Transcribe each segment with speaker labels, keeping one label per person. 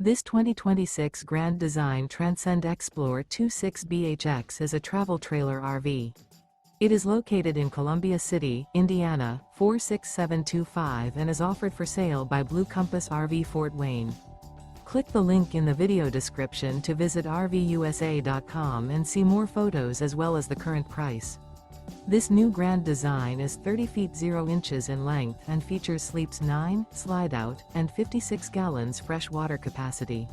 Speaker 1: This 2026 Grand Design Transcend Xplor 26BHX is a travel trailer RV. It is located in Columbia City, Indiana, 46725 and is offered for sale by Blue Compass RV Fort Wayne. Click the link in the video description to visit RVUSA.com and see more photos as well as the current price. This new Grand Design is 30 feet 0 inches in length and features sleeps 9, Slideout, and 56 gallons fresh water capacity.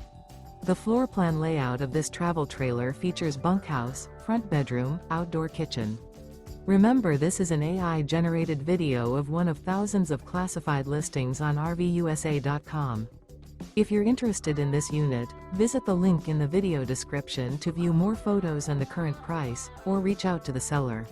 Speaker 1: The floor plan layout of this travel trailer features bunkhouse, front bedroom, outdoor kitchen. Remember, this is an AI-generated video of one of thousands of classified listings on RVUSA.com. If you're interested in this unit, visit the link in the video description to view more photos and the current price, or reach out to the seller.